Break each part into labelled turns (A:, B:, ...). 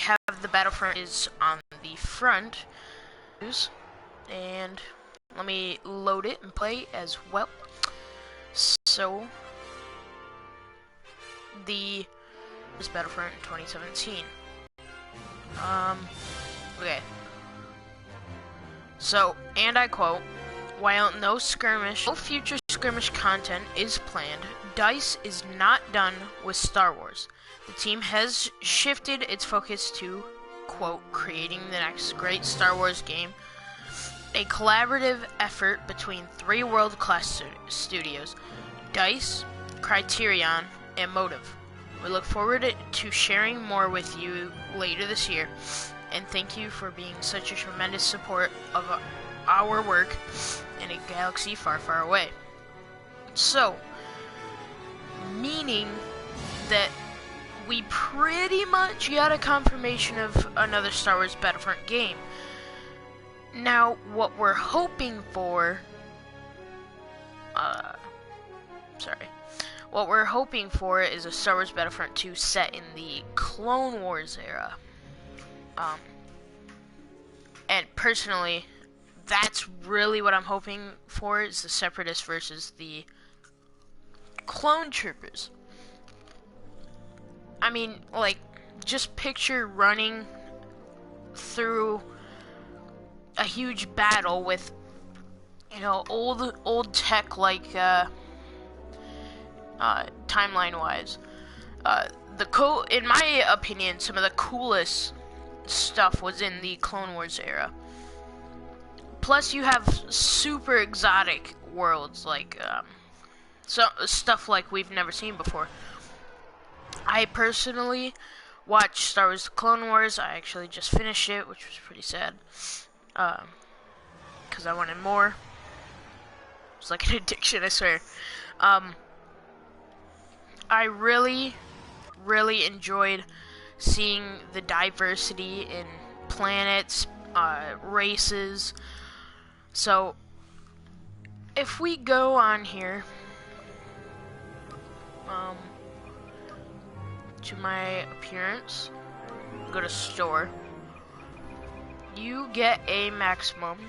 A: have the Battlefront is on the front, and let me load it and play as well. So, this Battlefront in 2017. Okay. So, and I quote, while no future skirmish content is planned, DICE is not done with Star Wars. The team has shifted its focus to, quote, creating the next great Star Wars game, a collaborative effort between 3 world-class studios, DICE, Criterion, and Motive. We look forward to sharing more with you later this year, and thank you for being such a tremendous support of our work in a galaxy far, far away. So, meaning that we pretty much got a confirmation of another Star Wars Battlefront game. Now, what we're hoping for, what we're hoping for is a Star Wars Battlefront 2 set in the Clone Wars era. And personally, that's really what I'm hoping for, is the Separatists versus the Clone Troopers. I mean, like, just picture running through a huge battle with, you know, old tech, like, timeline-wise. In my opinion, some of the coolest stuff was in the Clone Wars era. Plus, you have super exotic worlds, like, stuff like we've never seen before. I personally watched Star Wars The Clone Wars. I actually just finished it, which was pretty sad, because I wanted more. It's like an addiction, I swear. I really enjoyed seeing the diversity in planets, races. So, if we go on here, to my appearance, go to store, you get a maximum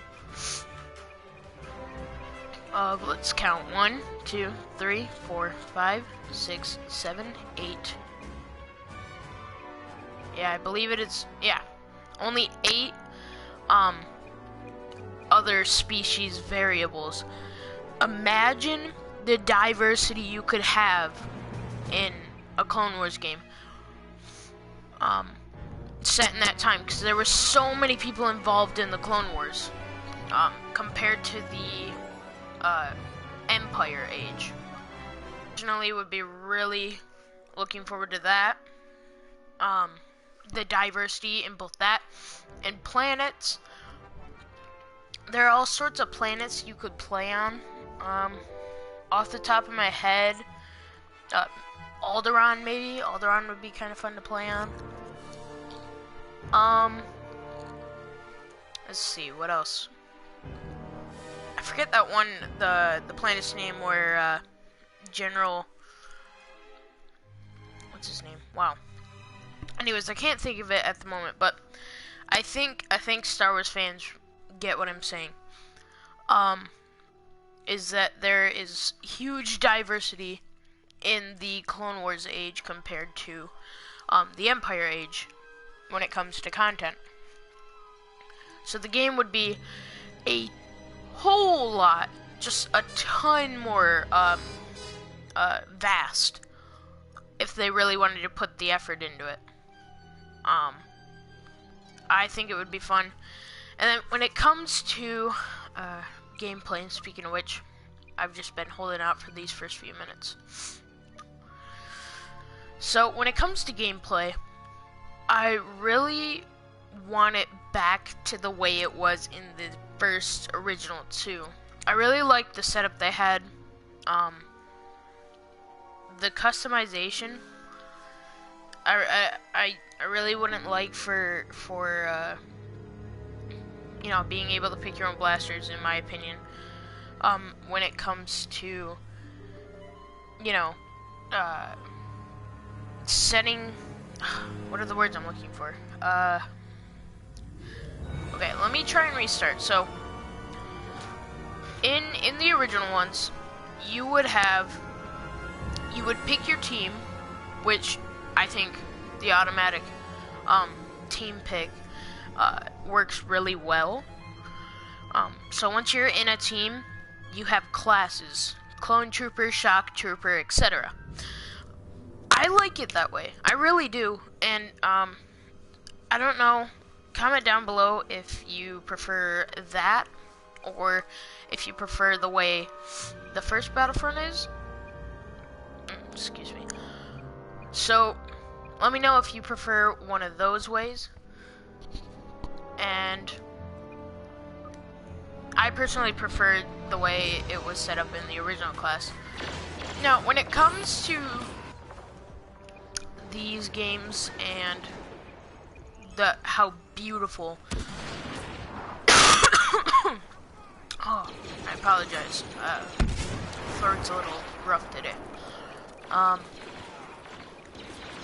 A: of, let's count, 1, 2, 3, 4, 5, 6, 7, 8. Yeah, I believe it is, yeah, only 8 other species variables. Imagine the diversity you could have in a Clone Wars game set in that time, because there were so many people involved in the Clone Wars compared to the Empire Age. Personally, would be really looking forward to that. The diversity in both that and planets. There are all sorts of planets you could play on. Off the top of my head, Alderaan, maybe. Alderaan would be kind of fun to play on. Let's see, what else? I forget that one, the planet's name where, General... What's his name? Wow. Anyways, I can't think of it at the moment, but I think Star Wars fans get what I'm saying. Is that there is huge diversity in the Clone Wars age compared to the Empire Age when it comes to content. So the game would be a whole lot, just a ton more vast if they really wanted to put the effort into it. I think it would be fun. And then when it comes to gameplay, and speaking of which, I've just been holding out for these first few minutes. So when it comes to gameplay, I really want it back to the way it was in the first original 2. I really liked the setup they had. The customization, I really wouldn't like for you know, being able to pick your own blasters, in my opinion. When it comes to, you know, setting what are the words I'm looking for? Okay, let me try and restart. So, in the original ones, you would pick your team, which I think the automatic team pick works really well. So once you're in a team, you have classes: clone trooper, shock trooper, etc. I like it that way. I really do. And I don't know. Comment down below if you prefer that, or if you prefer the way the first Battlefront is. Excuse me. So, let me know if you prefer one of those ways. And I personally prefer the way it was set up in the original class. Now, when it comes to these games and how beautiful oh, I apologize. Throat's a little rough today.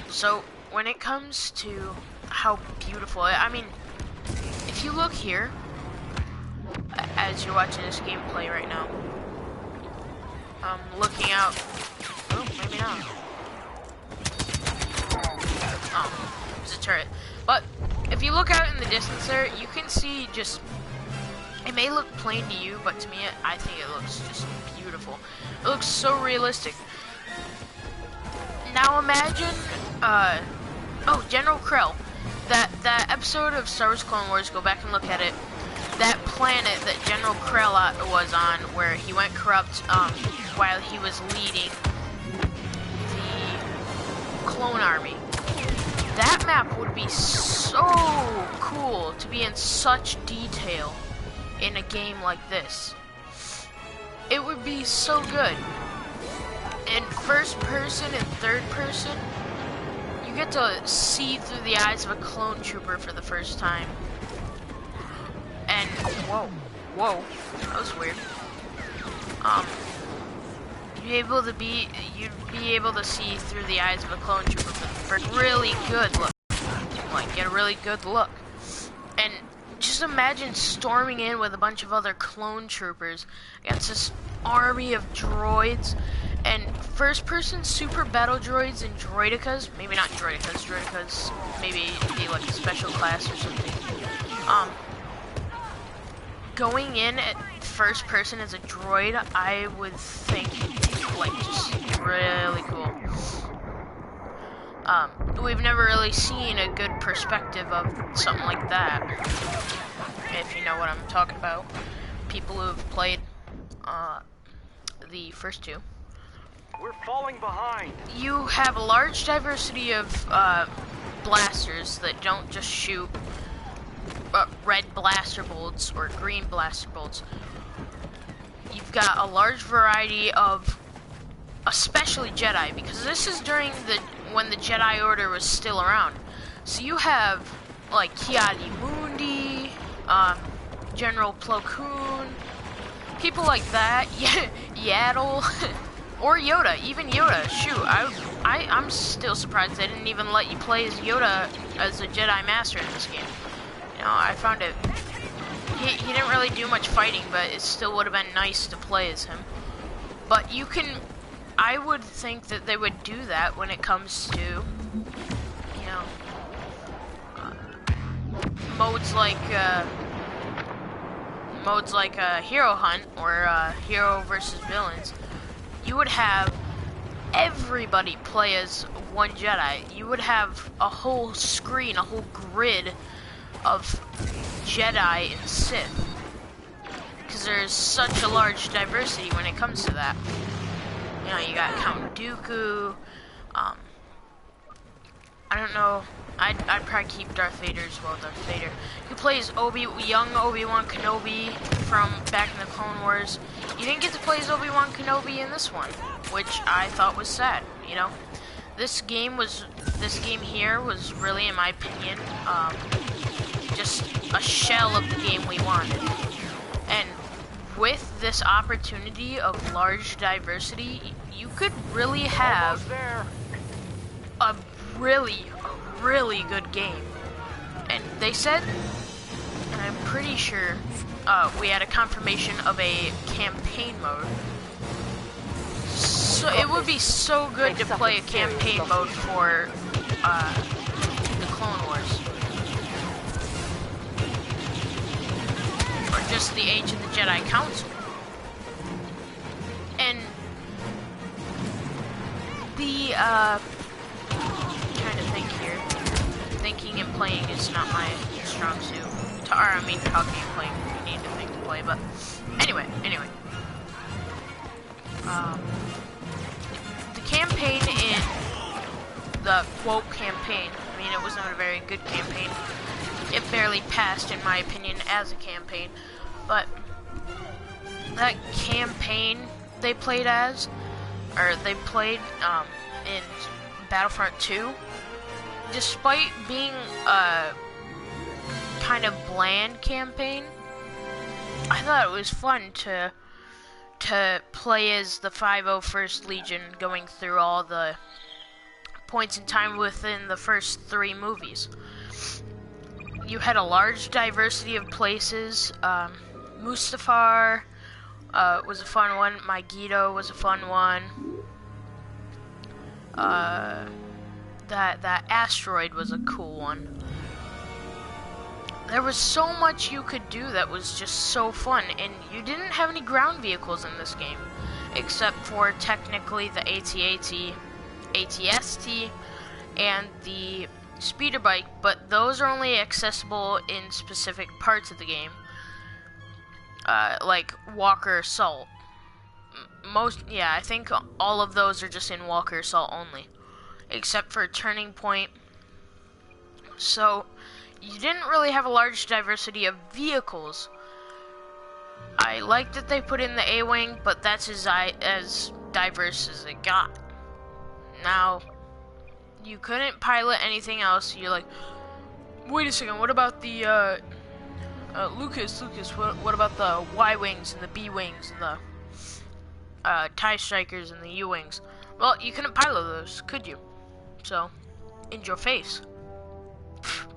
A: So when it comes to how beautiful, I mean, if you look here, as you're watching this gameplay right now, looking out. Oh, maybe not. It's a turret. But if you look out in the distance there, you can see just. It may look plain to you, but to me, I think it looks just beautiful. It looks so realistic. Now imagine, oh, General Krell. That episode of Star Wars Clone Wars, go back and look at it. That planet that General Krell was on, where he went corrupt while he was leading the clone army. That map would be so cool to be in such detail in a game like this. It would be so good. In first person and third person, you get to see through the eyes of a clone trooper for the first time. And whoa, that was weird. You'd be able to see through the eyes of a clone trooper for the first really good look. Like, get a really good look. And just imagine storming in with a bunch of other clone troopers against this army of droids and first-person super battle droids and droidicas. Maybe not droidicas. Droidicas maybe be like a special class or something. Going in at first person as a droid, I would think, like, just really cool. We've never really seen a good perspective of something like that. If you know what I'm talking about. People who have played the first two.
B: We're falling behind.
A: You have a large diversity of blasters that don't just shoot red blaster bolts or green blaster bolts. You've got a large variety of, especially Jedi, because this is during when the Jedi Order was still around. So you have like Ki-Adi-Mundi, General Plo Koon, people like that, Yaddle, or Yoda, even Yoda. Shoot, I'm still surprised they didn't even let you play as Yoda as a Jedi Master in this game. You know, I found it. He didn't really do much fighting, but it still would have been nice to play as him. But you can, I would think that they would do that when it comes to, you know, modes like Hero Hunt or Hero versus Villains. You would have everybody play as one Jedi. You would have a whole screen, a whole grid of Jedi and Sith, because there's such a large diversity when it comes to that. You know, you got Count Dooku. I don't know. I'd probably keep Darth Vader as well. Darth Vader, who plays young Obi-Wan Kenobi from back in the Clone Wars. You didn't get to play as Obi-Wan Kenobi in this one, which I thought was sad. You know, this game here was really, in my opinion, just a shell of the game we wanted. And with this opportunity of large diversity, you could really have a really really good game. And they said, and I'm pretty sure, we had a confirmation of a campaign mode. So it would be so good to play a campaign mode for the Clone Wars. Or just the Age of the Jedi Council. And the, trying to think here. Thinking and playing is not my strong suit. Or, I mean, talking and playing, you need to think to play, but anyway. The campaign in the quote campaign, I mean, it was not a very good campaign. It barely passed, in my opinion, as a campaign, but that campaign they played as, or they played in Battlefront 2, despite being a kind of bland campaign, I thought it was fun to play as the 501st Legion, going through all the points in time within the first 3 movies. You had a large diversity of places. Mustafar was a fun one. Megiddo was a fun one. That asteroid was a cool one. There was so much you could do that was just so fun, and you didn't have any ground vehicles in this game, except for technically the AT-AT, AT-ST, and the speeder bike, but those are only accessible in specific parts of the game, like Walker Assault. I think all of those are just in Walker Assault only, except for Turning Point. So you didn't really have a large diversity of vehicles. I like that they put in the A-Wing, but that's as diverse as it got. Now, you couldn't pilot anything else. You're like, wait a second, what about the, Lucas, what about the Y-Wings and the B-Wings and the, TIE Strikers and the U-Wings? Well, you couldn't pilot those, could you? So, in your face.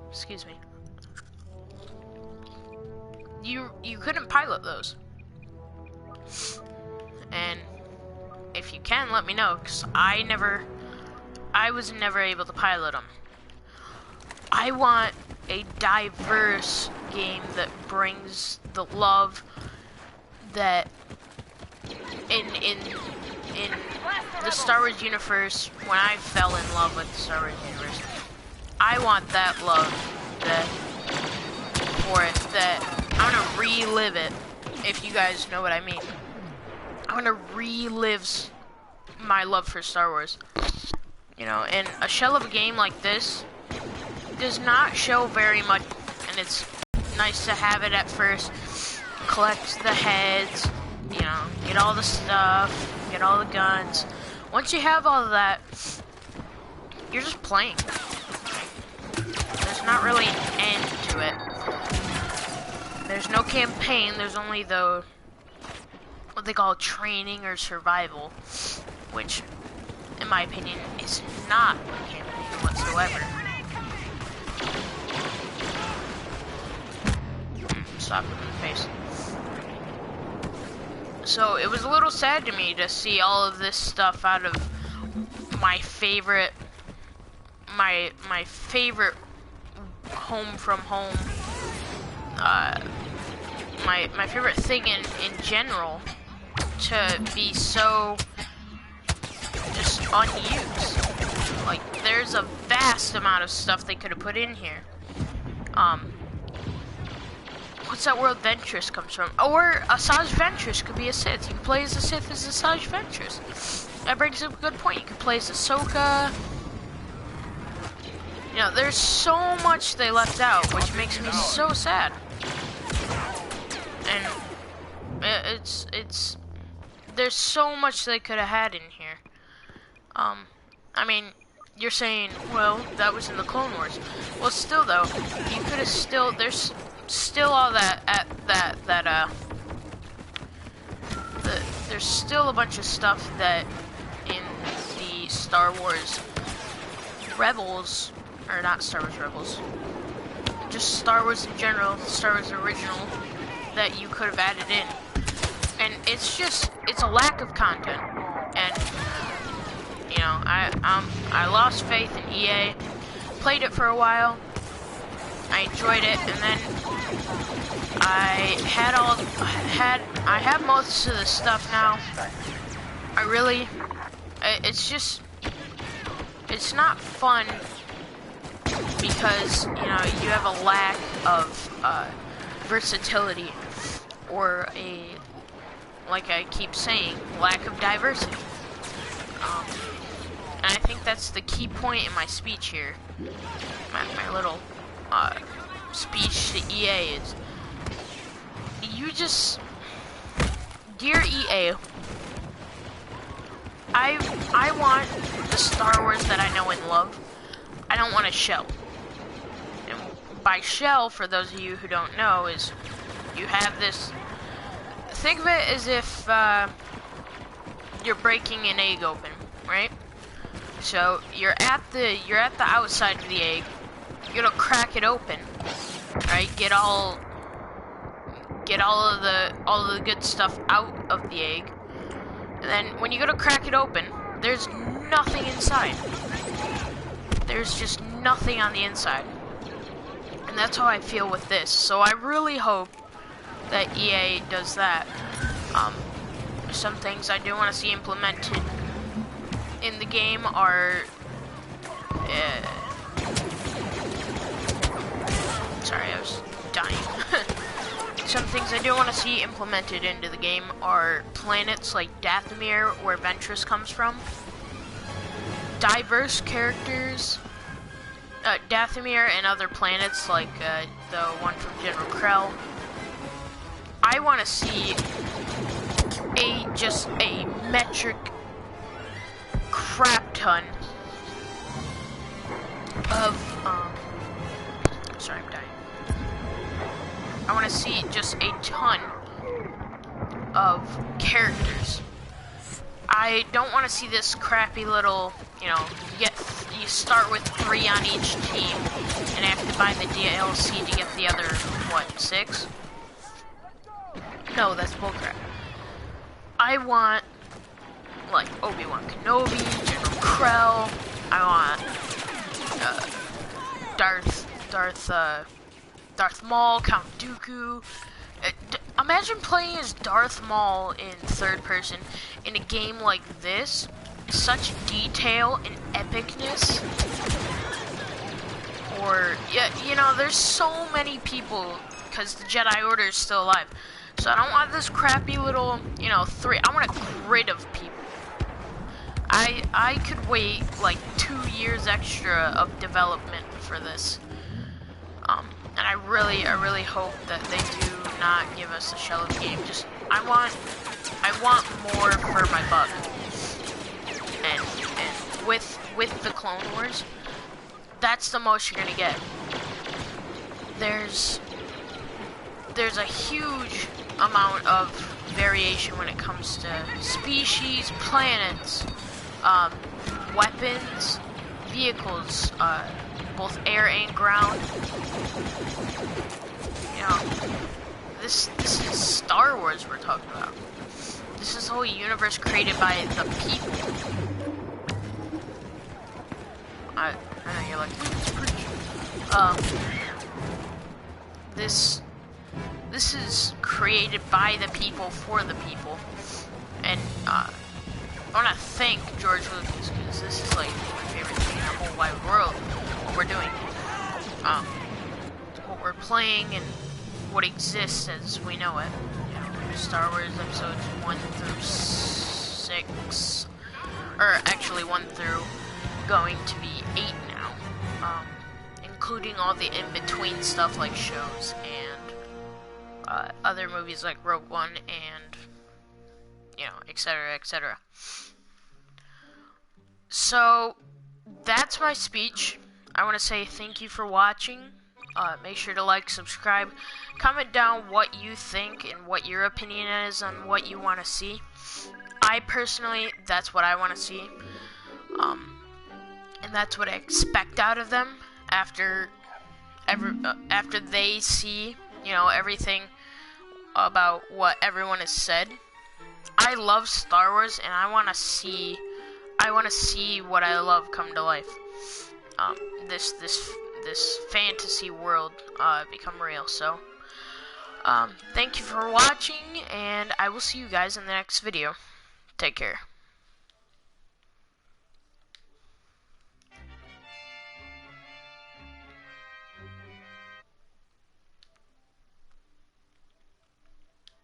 A: Excuse me. You couldn't pilot those. And if you can, let me know, because I was never able to pilot them. I want a diverse game that brings the love that in the Star Wars universe, when I fell in love with the Star Wars universe, I want that love for it, that I want to relive it, if you guys know what I mean. I want to relive my love for Star Wars. You know, and a shell of a game like this does not show very much, and it's nice to have it at first. Collect the heads, you know, get all the stuff, get all the guns. Once you have all of that, you're just playing. There's not really an end to it. There's no campaign, there's only the, what they call training or survival, which, in my opinion, is not a campaign whatsoever. Stop him in the face. So it was a little sad to me to see all of this stuff out of my favorite, my favorite home from home, my favorite thing in general, to be so just unused. Like, there's a vast amount of stuff they could have put in here. What's that word Ventress comes from? Or Asajj Ventress could be a Sith. You can play as a Sith as Asajj Ventress. That brings up a good point. You can play as Ahsoka. You know, there's so much they left out, which makes me so sad. And there's so much they could have had in here. I mean, you're saying, well, that was in the Clone Wars. Well, still though, you could have still, there's still all there's still a bunch of stuff that in the Star Wars Rebels, or not Star Wars Rebels, just Star Wars in general, Star Wars original, that you could have added in. And it's a lack of content. And you know, I lost faith in EA. Played it for a while. I enjoyed it, and then I have most of the stuff now. It's not fun because, you know, you have a lack of versatility, or like I keep saying, lack of diversity. And I think that's the key point in my speech here. My little speech to EA is, dear EA, I want the Star Wars that I know and love. I don't want a shell. And by shell, for those of you who don't know, is you have this. Think of it as if you're breaking an egg open, right? So you're at the outside of the egg. You're gonna crack it open, right? Get all of the good stuff out of the egg. And then when you go to crack it open, there's nothing inside. There's just nothing on the inside. And that's how I feel with this. So I really hope that EA does that. Some things I do want to see implemented in the game are sorry, I was dying. Some things I do want to see implemented into the game are planets like Dathomir, where Ventress comes from. Diverse characters, Dathomir and other planets like the one from General Krell. I want to see just a metric crap ton of sorry, I'm dying. I want to see just a ton of characters. I don't want to see this crappy little, you know, you start with 3 on each team and have to buy the DLC to get the other, what, 6? No, that's bullcrap. I want, like, Obi-Wan Kenobi, General Krell. I want Darth Maul, Count Dooku. Imagine playing as Darth Maul in third person in a game like this. Such detail and epicness. Or, yeah, you know, there's so many people, because the Jedi Order is still alive. So I don't want this crappy little, you know, I want a grid of people. I could wait like 2 years extra of development for this. And I really hope that they do not give us a shell of the game. Just, I want more for my buck. And with the Clone Wars, that's the most you're gonna get. There's a huge amount of variation when it comes to species, planets, weapons, vehicles, both air and ground. You know, this is Star Wars we're talking about. This is a whole universe created by the people. I know you're like, it's pretty. This is created by the people for the people, and I want to thank George Lucas, because this is like my favorite thing in the whole wide world. What we're doing, what we're playing, and what exists as we know it. You know, Star Wars episodes 1 through 6, or actually 1 through going to be 8 now, including all the in-between stuff like shows and other movies like Rogue One and, you know, etc., etc. So, that's my speech. I want to say thank you for watching. Make sure to like, subscribe, comment down what you think and what your opinion is on what you want to see. I personally, that's what I want to see. And that's what I expect out of them. after after they see, you know, everything about what everyone has said. I love Star Wars, and I want to see what I love come to life. This fantasy world become real. So, thank you for watching, and I will see you guys in the next video. Take care.